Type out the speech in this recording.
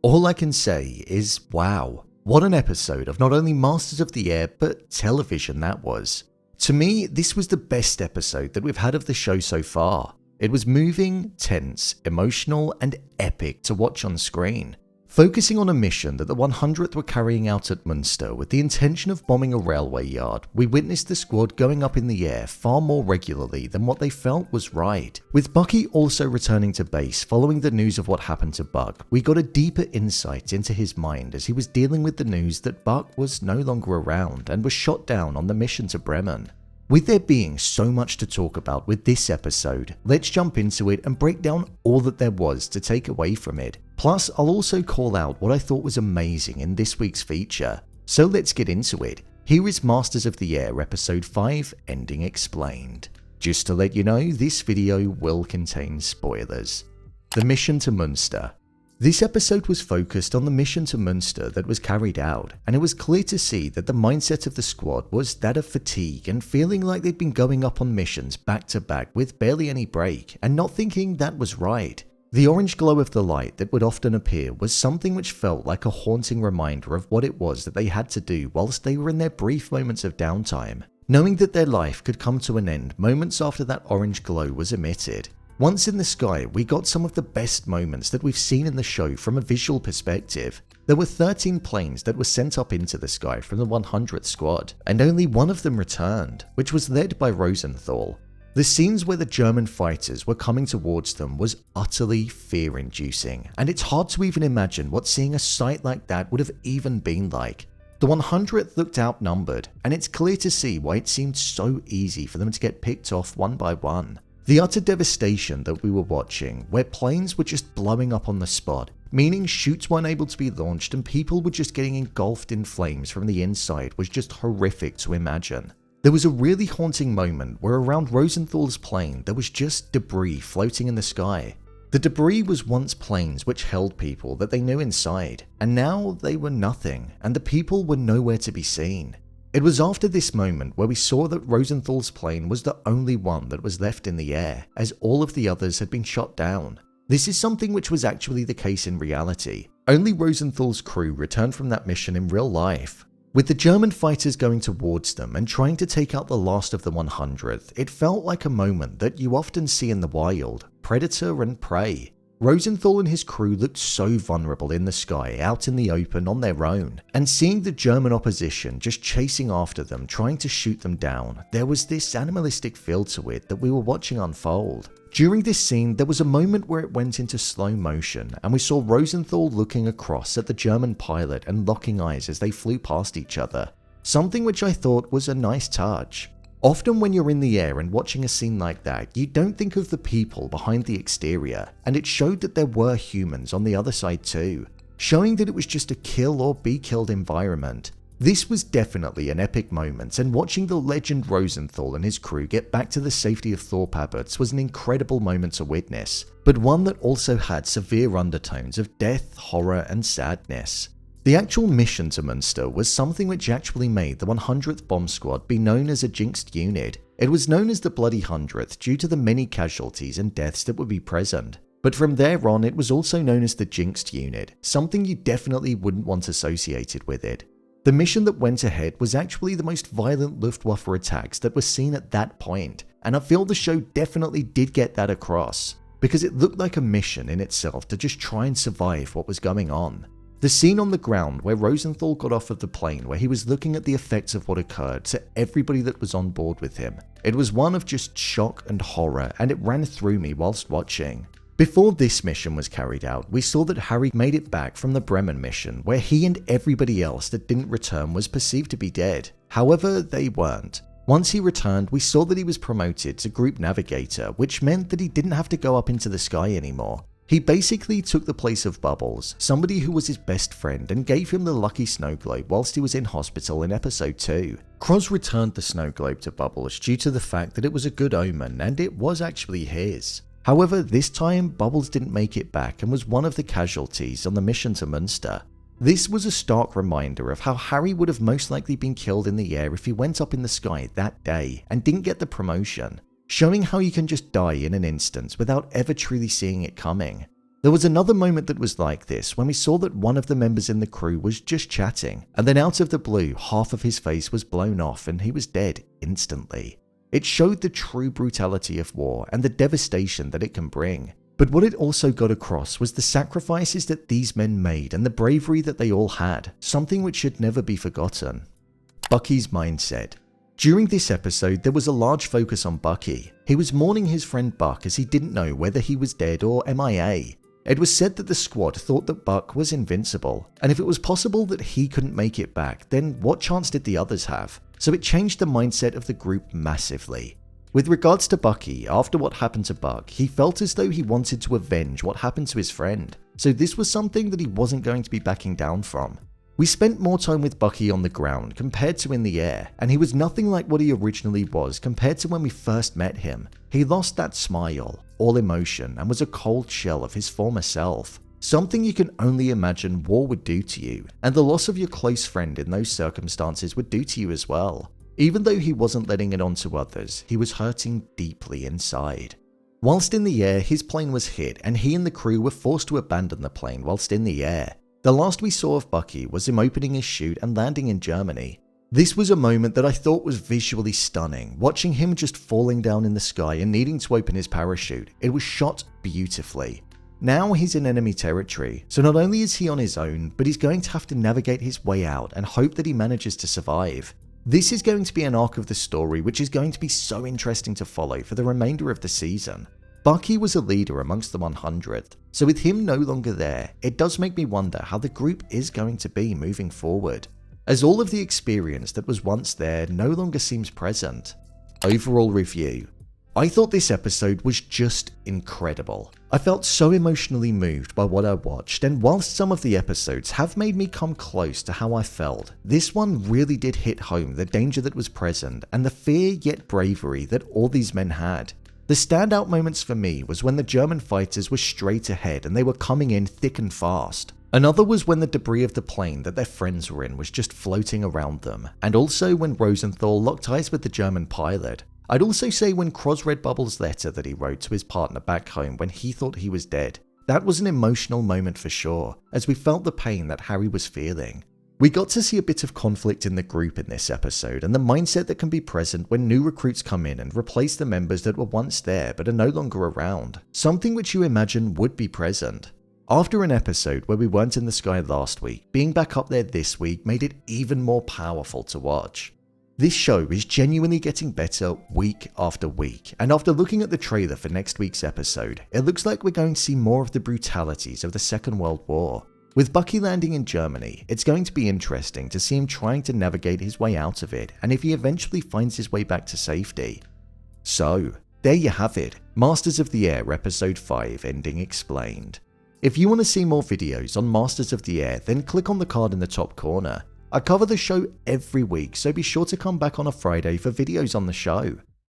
All I can say is wow, what an episode of not only Masters of the Air but television that was. To me, this was the best episode that we've had of the show so far. It was moving, tense, emotional, and epic to watch on screen. Focusing on a mission that the 100th were carrying out at Munster with the intention of bombing a railway yard, we witnessed the squad going up in the air far more regularly than what they felt was right. With Bucky also returning to base following the news of what happened to Buck, we got a deeper insight into his mind as he was dealing with the news that Buck was no longer around and was shot down on the mission to Bremen. With there being so much to talk about with this episode, let's jump into it and break down all that there was to take away from it. Plus, I'll also call out what I thought was amazing in this week's feature. So let's get into it. Here is Masters of the Air Episode 5, Ending Explained. Just to let you know, this video will contain spoilers. The Mission to Munster. This episode was focused on the mission to Munster that was carried out, and it was clear to see that the mindset of the squad was that of fatigue and feeling like they'd been going up on missions back to back with barely any break, and not thinking that was right. The orange glow of the light that would often appear was something which felt like a haunting reminder of what it was that they had to do whilst they were in their brief moments of downtime, knowing that their life could come to an end moments after that orange glow was emitted. Once in the sky, we got some of the best moments that we've seen in the show from a visual perspective. There were 13 planes that were sent up into the sky from the 100th squad, and only one of them returned, which was led by Rosenthal. The scenes where the German fighters were coming towards them was utterly fear-inducing, and it's hard to even imagine what seeing a sight like that would have even been like. The 100th looked outnumbered, and it's clear to see why it seemed so easy for them to get picked off one by one. The utter devastation that we were watching, where planes were just blowing up on the spot, meaning chutes weren't able to be launched and people were just getting engulfed in flames from the inside, was just horrific to imagine. There was a really haunting moment where around Rosenthal's plane there was just debris floating in the sky. The debris was once planes which held people that they knew inside, and now they were nothing, and the people were nowhere to be seen. It was after this moment where we saw that Rosenthal's plane was the only one that was left in the air, as all of the others had been shot down. This is something which was actually the case in reality. Only Rosenthal's crew returned from that mission in real life. With the German fighters going towards them and trying to take out the last of the 100th, it felt like a moment that you often see in the wild, predator and prey. Rosenthal and his crew looked so vulnerable in the sky out in the open on their own, and seeing the German opposition just chasing after them trying to shoot them down, there was this animalistic feel to it that we were watching unfold. During this scene there was a moment where it went into slow motion and we saw Rosenthal looking across at the German pilot and locking eyes as they flew past each other, something which I thought was a nice touch. Often when you're in the air and watching a scene like that, you don't think of the people behind the exterior, and it showed that there were humans on the other side too, showing that it was just a kill or be killed environment. This was definitely an epic moment, and watching the legend Rosenthal and his crew get back to the safety of Thorpe was an incredible moment to witness, but one that also had severe undertones of death, horror and sadness. The actual mission to Munster was something which actually made the 100th Bomb Squad be known as a jinxed unit. It was known as the Bloody 100th due to the many casualties and deaths that would be present. But from there on, it was also known as the jinxed unit, something you definitely wouldn't want associated with it. The mission that went ahead was actually the most violent Luftwaffe attacks that were seen at that point, and I feel the show definitely did get that across, because it looked like a mission in itself to just try and survive what was going on. The scene on the ground where Rosenthal got off of the plane where he was looking at the effects of what occurred to everybody that was on board with him. It was one of just shock and horror, and it ran through me whilst watching. Before this mission was carried out, we saw that Harry made it back from the Bremen mission where he and everybody else that didn't return was perceived to be dead. However, they weren't. Once he returned, we saw that he was promoted to Group Navigator, which meant that he didn't have to go up into the sky anymore. He basically took the place of Bubbles, somebody who was his best friend, and gave him the lucky snow globe whilst he was in hospital in episode 2. Croz returned the snow globe to Bubbles due to the fact that it was a good omen and it was actually his. However, this time Bubbles didn't make it back and was one of the casualties on the mission to Munster. This was a stark reminder of how Harry would have most likely been killed in the air if he went up in the sky that day and didn't get the promotion, showing how you can just die in an instant without ever truly seeing it coming. There was another moment that was like this when we saw that one of the members in the crew was just chatting, and then out of the blue, half of his face was blown off and he was dead instantly. It showed the true brutality of war and the devastation that it can bring. But what it also got across was the sacrifices that these men made and the bravery that they all had, something which should never be forgotten. Bucky's mindset. During this episode, there was a large focus on Bucky. He was mourning his friend Buck as he didn't know whether he was dead or MIA. It was said that the squad thought that Buck was invincible, and if it was possible that he couldn't make it back, then what chance did the others have? So it changed the mindset of the group massively. With regards to Bucky, after what happened to Buck, he felt as though he wanted to avenge what happened to his friend, so this was something that he wasn't going to be backing down from. We spent more time with Bucky on the ground compared to in the air, and he was nothing like what he originally was compared to when we first met him. He lost that smile, all emotion, and was a cold shell of his former self. Something you can only imagine war would do to you, and the loss of your close friend in those circumstances would do to you as well. Even though he wasn't letting it on to others, he was hurting deeply inside. Whilst in the air, his plane was hit, and he and the crew were forced to abandon the plane whilst in the air. The last we saw of Bucky was him opening his chute and landing in Germany. This was a moment that I thought was visually stunning, watching him just falling down in the sky and needing to open his parachute. It was shot beautifully. Now he's in enemy territory, so not only is he on his own, but he's going to have to navigate his way out and hope that he manages to survive. This is going to be an arc of the story which is going to be so interesting to follow for the remainder of the season. Bucky was a leader amongst the 100th, so with him no longer there, it does make me wonder how the group is going to be moving forward, as all of the experience that was once there no longer seems present. Overall review. I thought this episode was just incredible. I felt so emotionally moved by what I watched, and whilst some of the episodes have made me come close to how I felt, this one really did hit home the danger that was present and the fear yet bravery that all these men had. The standout moments for me was when the German fighters were straight ahead and they were coming in thick and fast. Another was when the debris of the plane that their friends were in was just floating around them, and also when Rosenthal locked eyes with the German pilot. I'd also say when Croz read Bubble's letter that he wrote to his partner back home when he thought he was dead. That was an emotional moment for sure, as we felt the pain that Harry was feeling. We got to see a bit of conflict in the group in this episode and the mindset that can be present when new recruits come in and replace the members that were once there but are no longer around, something which you imagine would be present. After an episode where we weren't in the sky last week, being back up there this week made it even more powerful to watch. This show is genuinely getting better week after week, and after looking at the trailer for next week's episode, it looks like we're going to see more of the brutalities of the Second World War. With Bucky landing in Germany, it's going to be interesting to see him trying to navigate his way out of it and if he eventually finds his way back to safety. So, there you have it, Masters of the Air Episode 5 Ending Explained. If you want to see more videos on Masters of the Air, then click on the card in the top corner. I cover the show every week, so be sure to come back on a Friday for videos on the show.